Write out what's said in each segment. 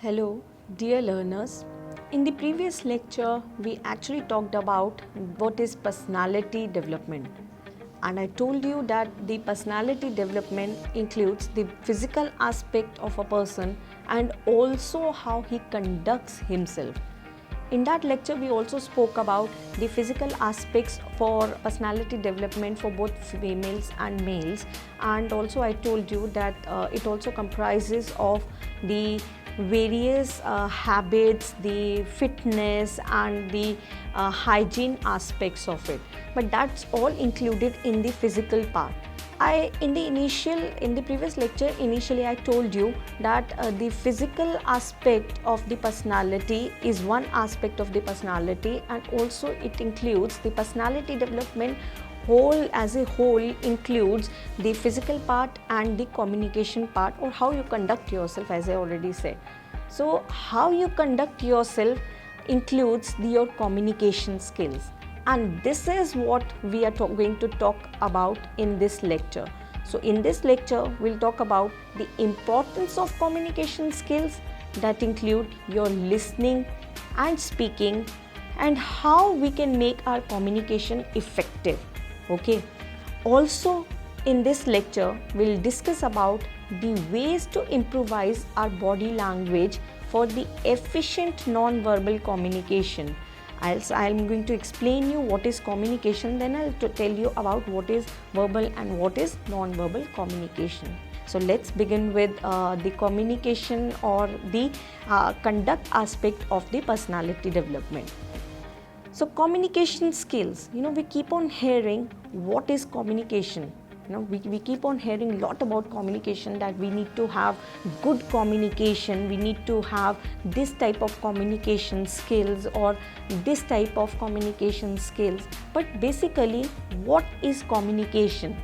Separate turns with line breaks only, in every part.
Hello, dear learners. In the previous lecture, we actually talked about what is personality development. And I told you that the personality development includes the physical aspect of a person and also how he conducts himself. In that lecture, we also spoke about the physical aspects for personality development for both females and males, and also I told you that it also comprises of the various habits, the fitness and the hygiene aspects of it, but that's all included in the physical part. In the previous lecture, initially I told you that the physical aspect of the personality is one aspect of the personality, and also it includes the personality development whole as a whole includes the physical part and the communication part, or how you conduct yourself, as I already said. So how you conduct yourself includes your communication skills. And this is what we are going to talk about in this lecture. So in this lecture, we'll talk about the importance of communication skills that include your listening and speaking, and how we can make our communication effective. Okay. Also, in this lecture, we'll discuss about the ways to improvise our body language for the efficient non-verbal communication. I'm going to explain you what is communication, then I'll tell you about what is verbal and what is non-verbal communication. So let's begin with the communication or the conduct aspect of the personality development. So communication skills, we keep on hearing what is communication. We keep on hearing a lot about communication, that we need to have good communication, we need to have this type of communication skills or this type of communication skills. But basically, what is communication?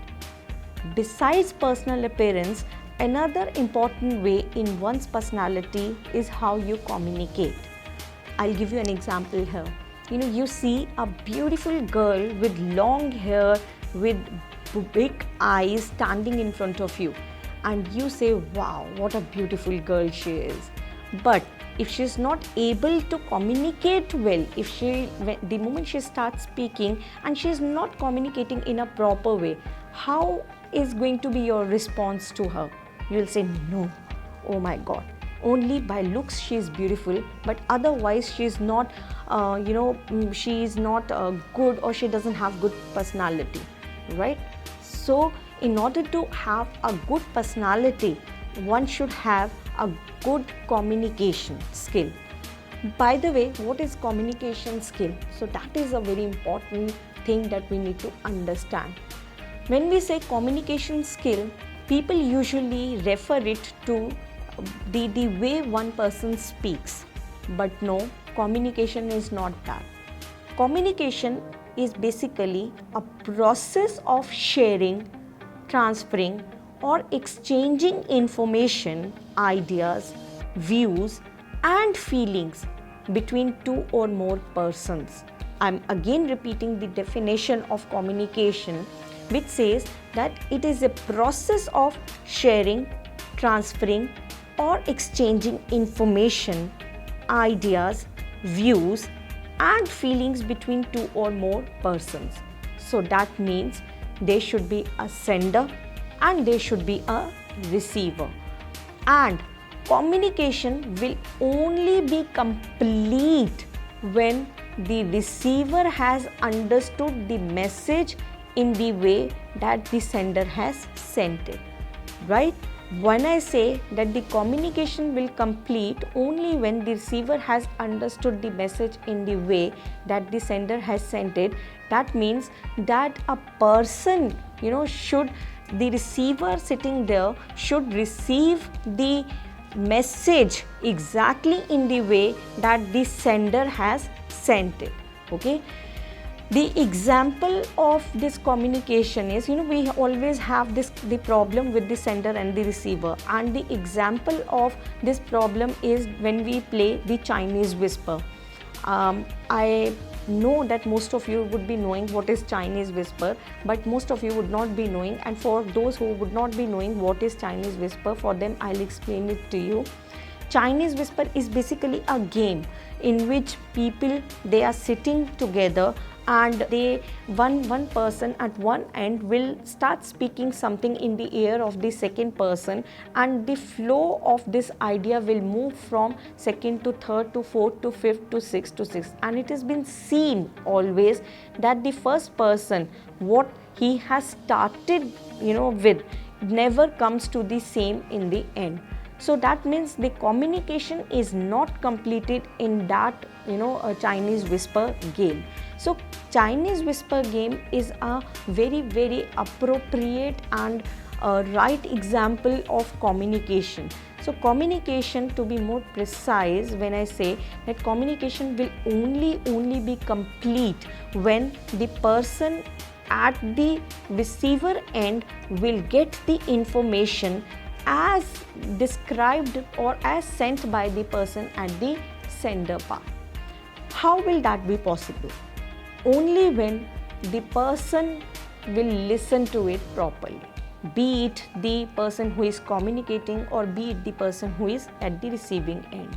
Besides personal appearance, another important way in one's personality is how you communicate. I'll give you an example here. You see a beautiful girl with long hair, with big eyes standing in front of you, and you say, wow, what a beautiful girl she is. But if she is not able to communicate well, the moment she starts speaking and she is not communicating in a proper way, how is going to be your response to her? You will say, no, oh my God, only by looks she is beautiful, but otherwise she is not she is not good, or she doesn't have good personality, right? So in order to have a good personality, one should have a good communication skill. By the way, what is communication skill? So that is a very important thing that we need to understand. When we say communication skill, people usually refer it to the way one person speaks. But no, communication is not that. Communication is basically a process of sharing, transferring, or exchanging information, ideas, views, and feelings between two or more persons. I'm again repeating the definition of communication, which says that it is a process of sharing, transferring, or exchanging information, ideas, views, and feelings between two or more persons. So that means there should be a sender and there should be a receiver. And communication will only be complete when the receiver has understood the message in the way that the sender has sent it, right? When I say that the communication will complete only when the receiver has understood the message in the way that the sender has sent it, that means that a person, the receiver sitting there should receive the message exactly in the way that the sender has sent it. Okay. The example of this communication is, we always have the problem with the sender and the receiver, and the example of this problem is when we play the Chinese whisper. I know that most of you would be knowing what is Chinese whisper, but most of you would not be knowing, and for those who would not be knowing what is Chinese whisper, for them I'll explain it to you. Chinese whisper is basically a game in which people, they are sitting together, and one person at one end will start speaking something in the ear of the second person, and the flow of this idea will move from second to third to fourth to fifth to sixth, and it has been seen always that the first person, what he has started with, never comes to the same in the end. So that means the communication is not completed in that a Chinese whisper game. So Chinese whisper game is a very, very appropriate and right example of communication. So communication, to be more precise, when I say that communication will only be complete when the person at the receiver end will get the information as described or as sent by the person at the sender part. How will that be possible? Only when the person will listen to it properly, be it the person who is communicating or be it the person who is at the receiving end.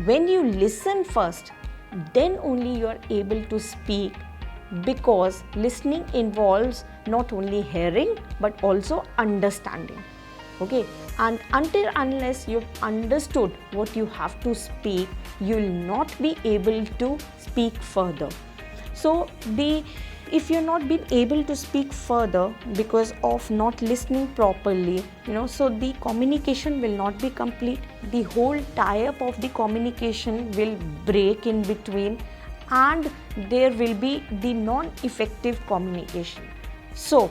When you listen first, then only you are able to speak, because listening involves not only hearing but also understanding. Okay, and unless you've understood what you have to speak, you will not be able to speak further. So if you're not being able to speak further because of not listening properly, so the communication will not be complete. The whole tie-up of the communication will break in between, and there will be the non-effective communication. So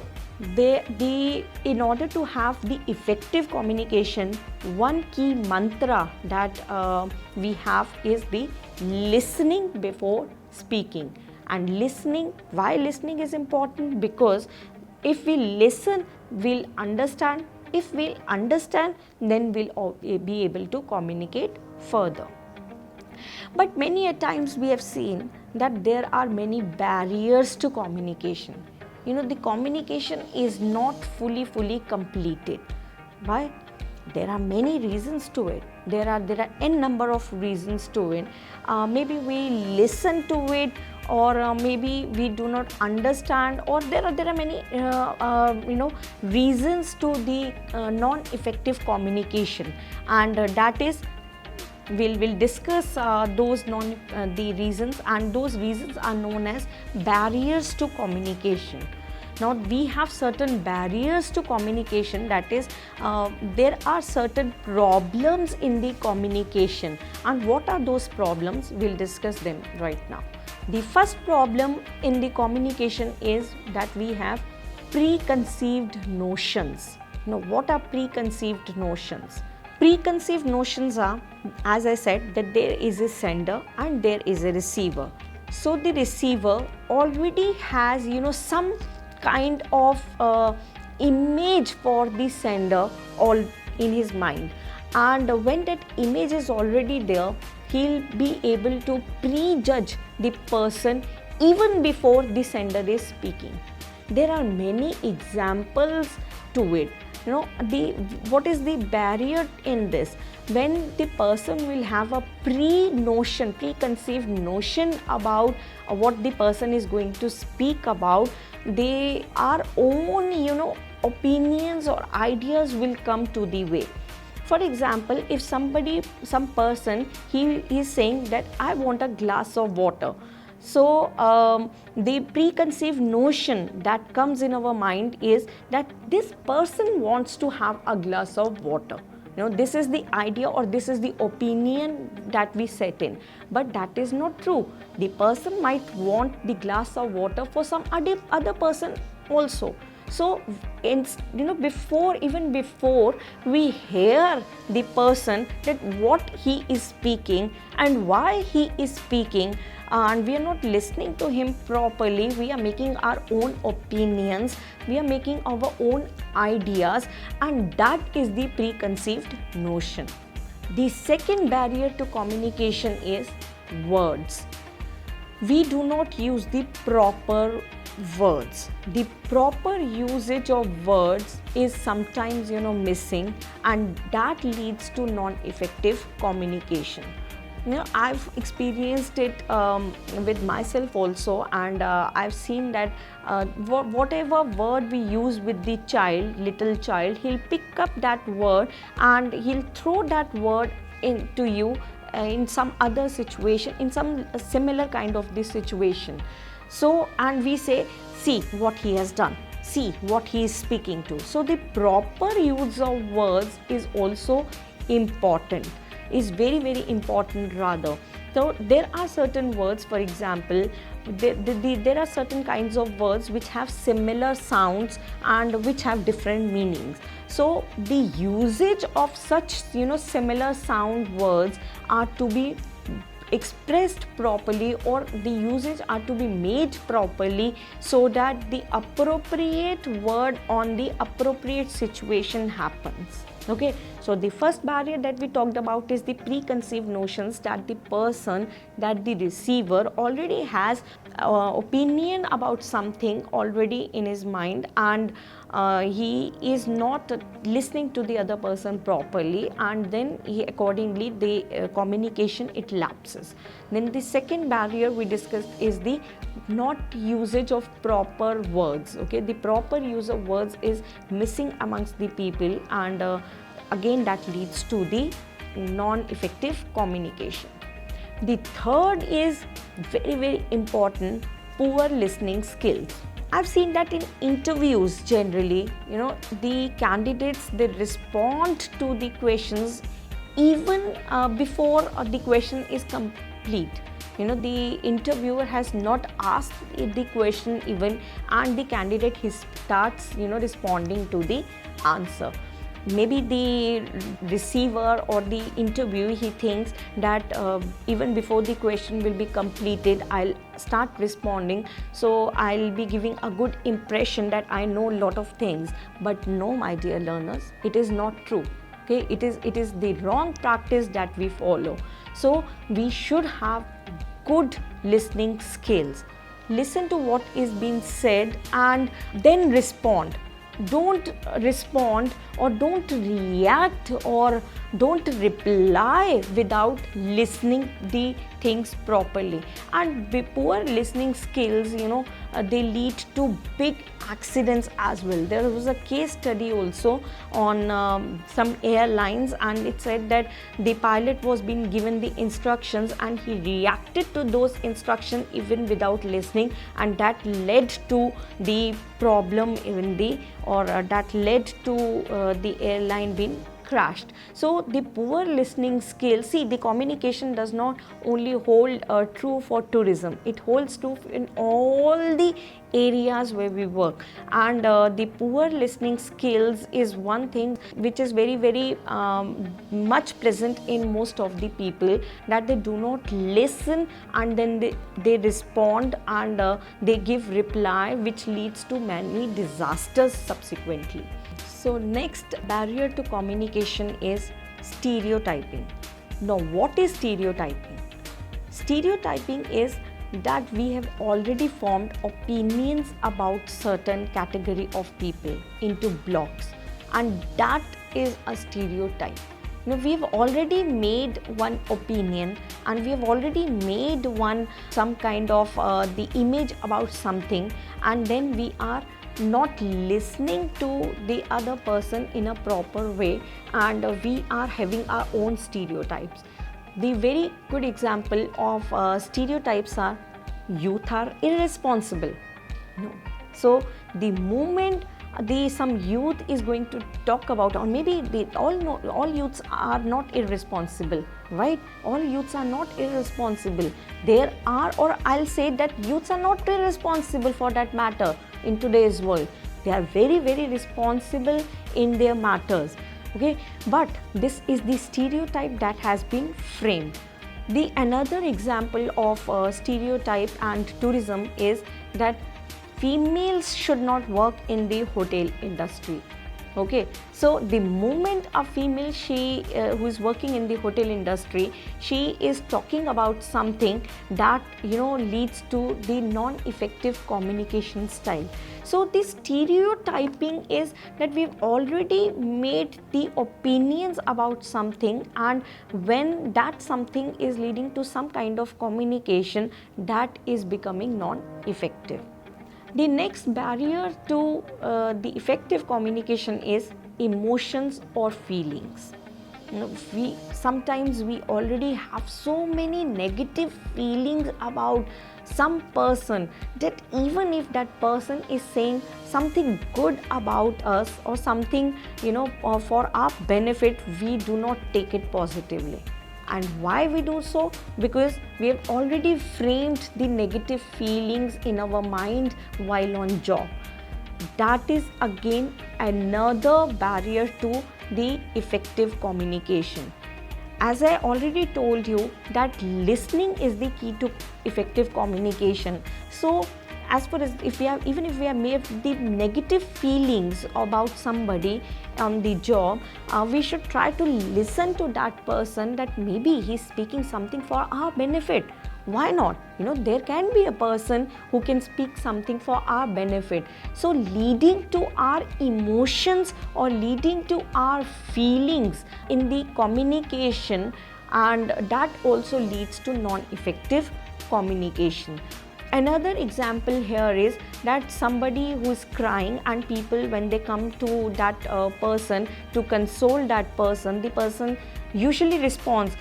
in order to have the effective communication, one key mantra that we have is the listening before speaking. And why listening is important? Because if we listen, we'll understand. If we'll understand, then we'll be able to communicate further. But many a times we have seen that there are many barriers to communication. The communication is not fully completed. Why? There are many reasons to it. There are n number of reasons to it. Maybe we listen to it, or maybe we do not understand, or there are many reasons to the non-effective communication, and that is, we'll discuss the reasons, and those reasons are known as barriers to communication. Now we have certain barriers to communication, that is, there are certain problems in the communication, and what are those problems? We'll discuss them right now. The first problem in the communication is that we have preconceived notions. Now what are preconceived notions? Preconceived notions are, as I said, that there is a sender and there is a receiver. So the receiver already has some kind of image for the sender all in his mind, and when that image is already there, he'll be able to prejudge the person even before the sender is speaking. There are many examples to it. What is the barrier in this? When the person will have a preconceived notion about what the person is going to speak about, our own opinions or ideas will come to the way. For example, if some person, he is saying that I want a glass of water. So the preconceived notion that comes in our mind is that this person wants to have a glass of water. This is the idea, or this is the opinion that we set in. But that is not true. The person might want the glass of water for some other person also. So, before we hear the person, that what he is speaking and why he is speaking, and we are not listening to him properly. We are making our own opinions, we are making our own ideas, and that is the preconceived notion. The second barrier to communication is words. We do not use the proper words. The proper usage of words is sometimes missing, and that leads to non-effective communication. I've experienced it with myself also, and I've seen that whatever word we use with the little child, he'll pick up that word and he'll throw that word into you in some other situation, in some similar kind of this situation. So, and we say, see what he has done, see what he is speaking to. So the proper use of words is also important, is very, very important rather. So there are certain words, for example, there are certain kinds of words which have similar sounds and which have different meanings. So the usage of such similar sound words are to be expressed properly, or the usage are to be made properly, so that the appropriate word on the appropriate situation happens. Okay, so the first barrier that we talked about is the preconceived notions, that the person, that the receiver already has opinion about something already in his mind, and he is not listening to the other person properly, and then accordingly the communication, it lapses. Then the second barrier we discussed is the not usage of proper words. Okay, the proper use of words is missing amongst the people, and again that leads to the non-effective communication. The third is very, very important: poor listening skills. I've seen that in interviews generally, the candidates, they respond to the questions even before the question is complete. The interviewer has not asked the question even, and the candidate, he starts responding to the answer. Maybe the receiver or the interviewee, he thinks that even before the question will be completed, I'll start responding, so I'll be giving a good impression that I know a lot of things. But no, my dear learners, it is not true. Okay, it is the wrong practice that we follow. So we should have good listening skills. Listen to what is being said and then respond. Don't respond or don't react or don't reply without listening the things properly. And poor listening skills, they lead to big accidents as well. There was a case study also on some airlines, and it said that the pilot was being given the instructions and he reacted to those instructions even without listening, and that led to the problem that led to the airline being crashed. So the poor listening skills, see, the communication does not only hold true for tourism, it holds true in all the areas where we work. And the poor listening skills is one thing which is very, very much present in most of the people, that they do not listen and then they respond and they give reply, which leads to many disasters subsequently. So next barrier to communication is stereotyping. Now, what is stereotyping? Stereotyping is that we have already formed opinions about certain category of people into blocks, and that is a stereotype. We've already made one opinion, and we have already made some kind of the image about something, and then we are not listening to the other person in a proper way, and we are having our own stereotypes. The very good example of stereotypes are: youth are irresponsible. No. So the moment some youth is going to talk about, or maybe all youths are not irresponsible, right? All youths are not irresponsible. There are, or I'll say that youths are not irresponsible for that matter in today's world. They are very, very responsible in their matters. Okay, but this is the stereotype that has been framed. The another example of stereotype and tourism is that females should not work in the hotel industry. Okay, so the moment a female who is working in the hotel industry, she is talking about something that leads to the non-effective communication style. So the stereotyping is that we've already made the opinions about something, and when that something is leading to some kind of communication, that is becoming non-effective. The next barrier to the effective communication is emotions or feelings. Sometimes we already have so many negative feelings about some person that even if that person is saying something good about us or something for our benefit, we do not take it positively. And why we do so? Because we have already framed the negative feelings in our mind while on job. That is again another barrier to the effective communication. As I already told you that listening is the key to effective communication. So as far as if we have made the negative feelings about somebody on the job, we should try to listen to that person, that maybe he's speaking something for our benefit. Why not? There can be a person who can speak something for our benefit. So leading to our emotions or leading to our feelings in the communication, and that also leads to non-effective communication. Another example here is that somebody who is crying, and people, when they come to that person to console that person, the person usually responds,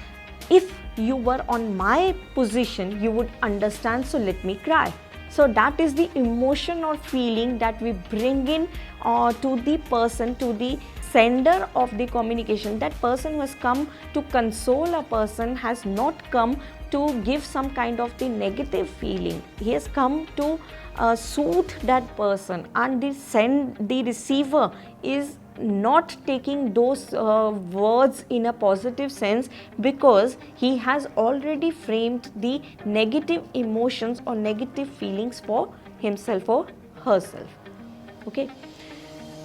if you were on my position, you would understand, so let me cry. So that is the emotion or feeling that we bring in to the person, to the sender of the communication. That person who has come to console a person has not come to give some kind of the negative feeling. He has come to soothe that person, and the receiver is not taking those words in a positive sense, because he has already framed the negative emotions or negative feelings for himself or herself. Okay.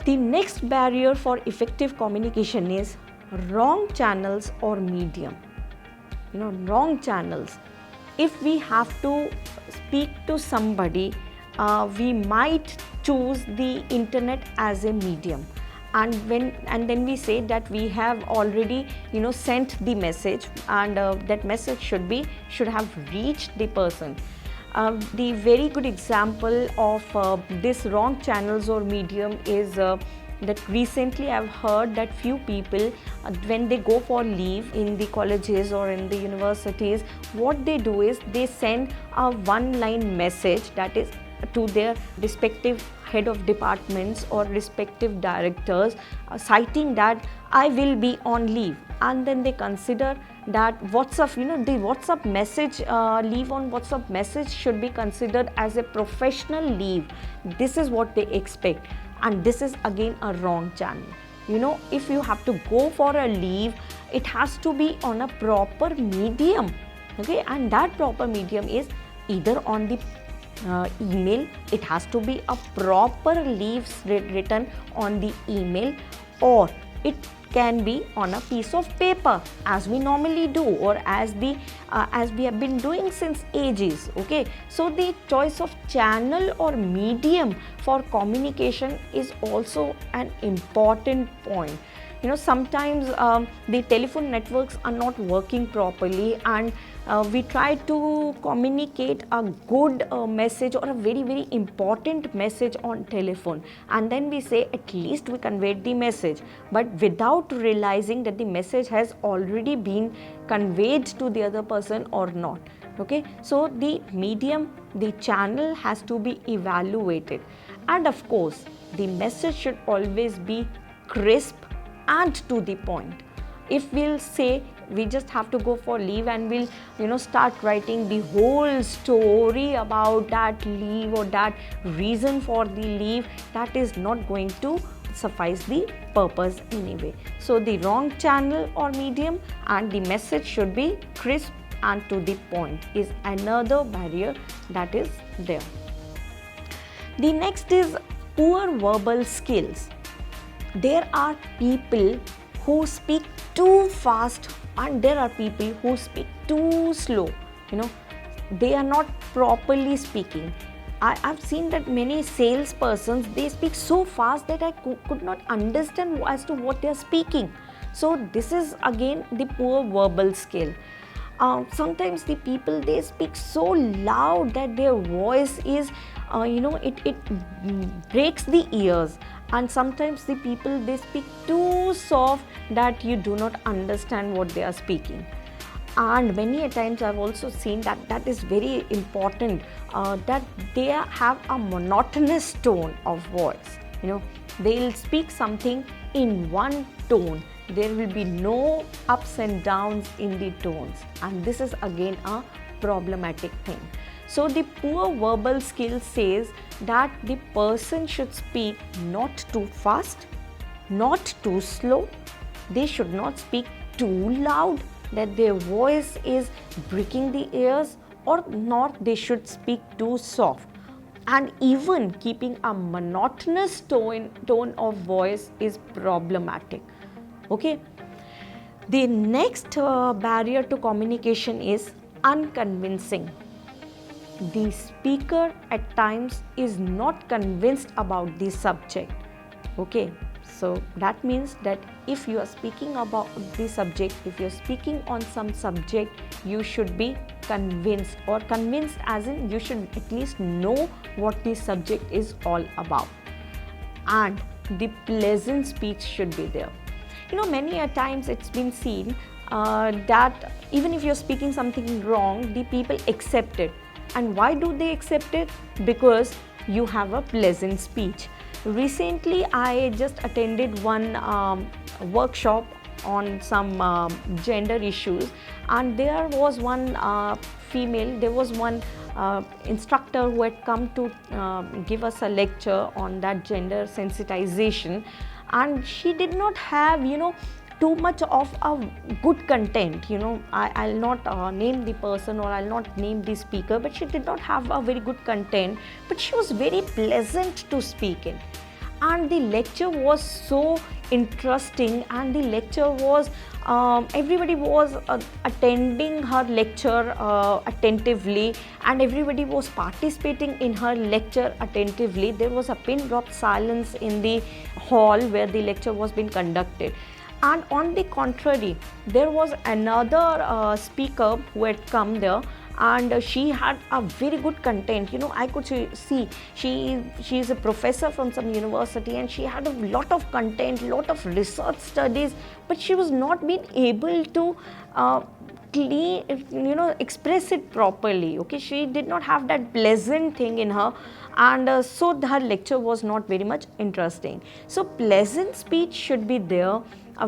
The next barrier for effective communication is wrong channels or medium. Wrong channels. If we have to speak to somebody, we might choose the internet as a medium. And then we say that we have already sent the message, and that message should have reached the person. The very good example of this wrong channels or medium is that recently I've heard that few people, when they go for leave in the colleges or in the universities, what they do is they send a one-line message, that is to their respective head of departments or respective directors, citing that I will be on leave. And then they consider that WhatsApp, the WhatsApp message, leave on WhatsApp message should be considered as a professional leave. This is what they expect, and this is again a wrong channel. If you have to go for a leave, it has to be on a proper medium. Okay, and that proper medium is either on the email. It has to be a proper leave written on the email, or it can be on a piece of paper, as we normally do, or as we have been doing since ages. Okay, so the choice of channel or medium for communication is also an important point. Sometimes the telephone networks are not working properly, and we try to communicate a good message or a very, very important message on telephone, and then we say at least we conveyed the message, but without realizing that the message has already been conveyed to the other person or not. Okay, so the medium, the channel has to be evaluated, and of course the message should always be crisp and to the point. If we'll say we just have to go for leave and we'll start writing the whole story about that leave or that reason for the leave, that is not going to suffice the purpose anyway. So the wrong channel or medium, and the message should be crisp and to the point is another barrier that is there. The next is poor verbal skills. There are people who speak too fast and there are people who speak too slow. They are not properly speaking. I've seen that many salespersons, they speak so fast that I could not understand as to what they are speaking. So this is again the poor verbal skill. Sometimes the people, they speak so loud that their voice is it breaks the ears, and sometimes the people, they speak too soft that you do not understand what they are speaking. And many a times I've also seen that is very important, that they have a monotonous tone of voice. They'll speak something in one tone. There will be no ups and downs in the tones, and this is again a problematic thing. So the poor verbal skill says that the person should speak not too fast, not too slow. They should not speak too loud that their voice is breaking the ears, or not they should speak too soft. And even keeping a monotonous tone of voice is problematic. Okay. The next barrier to communication is unconvincing. The speaker at times is not convinced about the subject. Okay. So that means that if you are speaking about the subject, if you're speaking on some subject, you should be convinced, or convinced as in you should at least know what the subject is all about. And the pleasant speech should be there. Many a times it's been seen that even if you're speaking something wrong, the people accept it. And why do they accept it? Because you have a pleasant speech. Recently, I just attended one workshop on some gender issues, and there was one female, there was one instructor who had come to give us a lecture on that gender sensitization, and she did not have, too much of a good content. I'll not name the person, or I'll not name the speaker, but she did not have a very good content, but she was very pleasant to speak in. And the lecture was so interesting, and the lecture was, everybody was attending her lecture attentively, and everybody was participating in her lecture attentively. There was a pin drop silence in the hall where the lecture was being conducted. And on the contrary, there was another speaker who had come there, and she had a very good content. I could see she is a professor from some university, and she had a lot of content, lot of research studies, but she was not being able to express it properly. Okay, she did not have that pleasant thing in her, and so her lecture was not very much interesting. So pleasant speech should be there,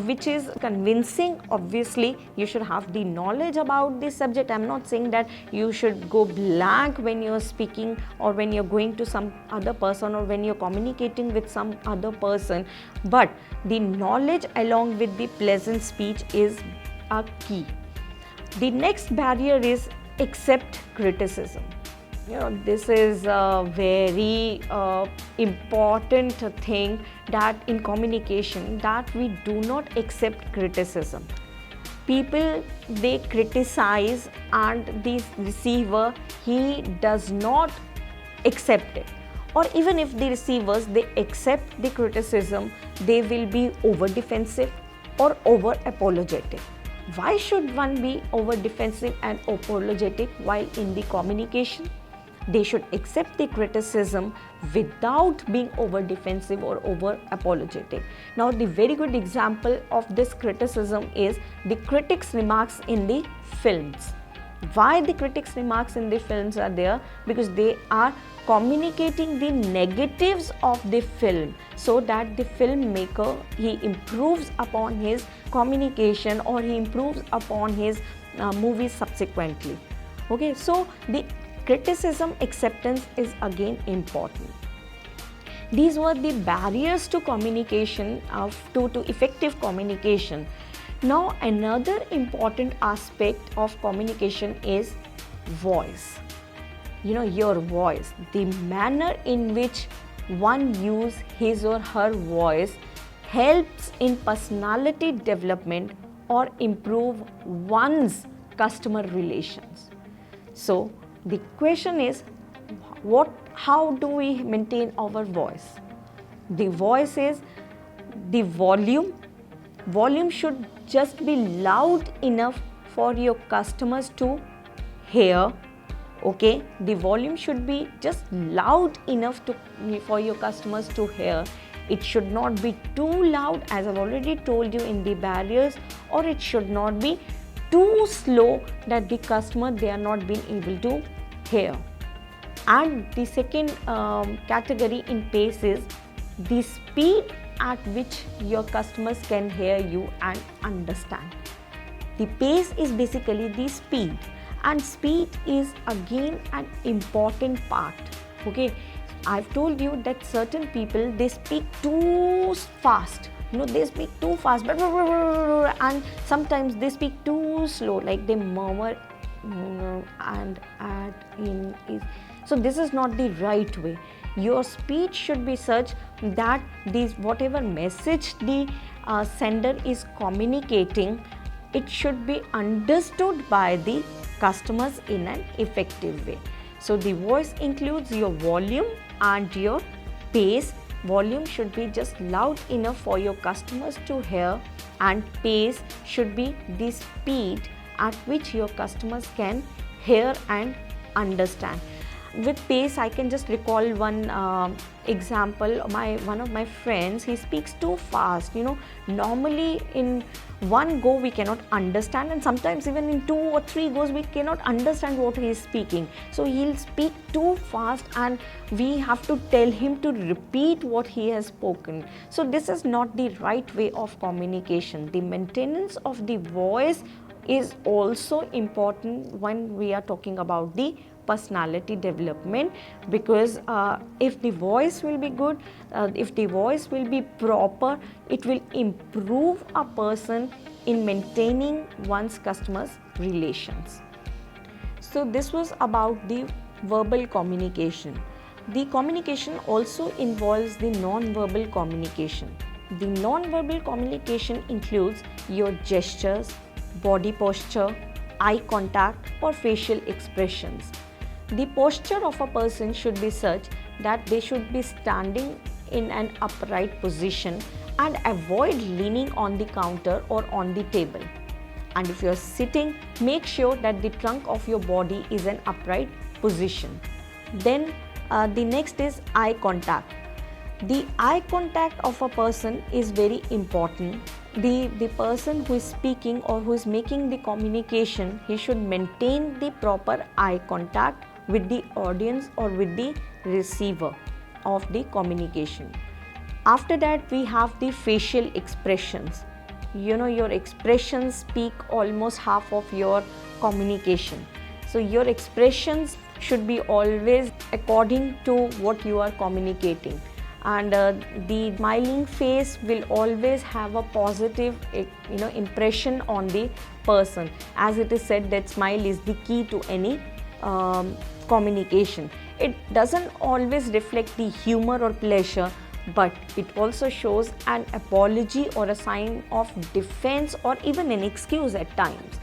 which is convincing. Obviously, you should have the knowledge about this subject. I'm not saying that you should go blank when you're speaking, or when you're going to some other person, or when you're communicating with some other person, but the knowledge along with the pleasant speech is a key. The next barrier is accept criticism. This is a very important thing, that in communication, that we do not accept criticism. People, they criticize, and the receiver, he does not accept it. Or even if the receivers, they accept the criticism, they will be over defensive or over apologetic. Why should one be over defensive and apologetic while in the communication? They should accept the criticism without being over defensive or over apologetic. Now, the very good example of this criticism is the critics' remarks in the films. Why the critics' remarks in the films are there? Because they are communicating the negatives of the film, so that the filmmaker, he improves upon his communication, or he improves upon his movies subsequently. Okay, so the criticism acceptance is again important. These were the barriers to communication, to effective communication. Now another important aspect of communication is voice. Your voice, the manner in which one use his or her voice helps in personality development or improve one's customer relations. So the question is, how do we maintain our voice? The voice is the volume. Volume should just be loud enough for your customers to hear. Okay, the volume should be just loud enough for your customers to hear. It should not be too loud, as I've already told you, in the barriers, or it should not be too slow that the customer, they are not being able to hear. And the second category in pace is the speed at which your customers can hear you and understand. The pace is basically the speed, and speed is again an important part. Okay, I've told you that certain people, they speak too fast. They speak too fast, and sometimes they speak too slow, like they murmur and add in is. So this is not the right way. Your speech should be such that whatever message the sender is communicating, it should be understood by the customers in an effective way. So the voice includes your volume and your pace. Volume should be just loud enough for your customers to hear, and pace should be the speed at which your customers can hear and understand. With pace, I can just recall one example. One of my friends, he speaks too fast. Normally in one go we cannot understand, and sometimes even in 2 or 3 goes we cannot understand what he is speaking. So he'll speak too fast, and we have to tell him to repeat what he has spoken. So this is not the right way of communication. The maintenance of the voice is also important when we are talking about the personality development, because if the voice will be good, if the voice will be proper, it will improve a person in maintaining one's customers' relations. So this was about the verbal communication. The communication also involves the non-verbal communication. The non-verbal communication includes your gestures, body posture, eye contact, or facial expressions. The posture of a person should be such that they should be standing in an upright position and avoid leaning on the counter or on the table. And if you are sitting, make sure that the trunk of your body is an upright position. Then the next is eye contact. The eye contact of a person is very important. The person who is speaking or who is making the communication, he should maintain the proper eye contact with the audience or with the receiver of the communication. After that, we have the facial expressions. Your expressions speak almost half of your communication. So your expressions should be always according to what you are communicating. And the smiling face will always have a positive impression on the person. As it is said that smile is the key to any communication. It doesn't always reflect the humor or pleasure, but it also shows an apology or a sign of defense or even an excuse at times.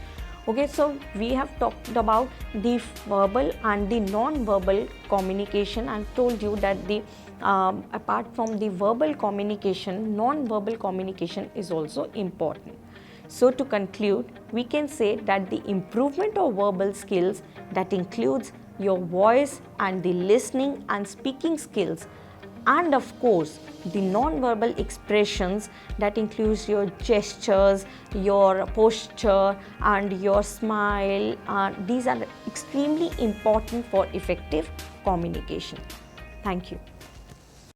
Okay, so we have talked about the verbal and the non-verbal communication, and told you that the apart from the verbal communication, non-verbal communication is also important. So to conclude, we can say that the improvement of verbal skills, that includes your voice and the listening and speaking skills, and of course the non-verbal expressions, that includes your gestures, your posture and your smile. These are extremely important for effective communication. Thank you.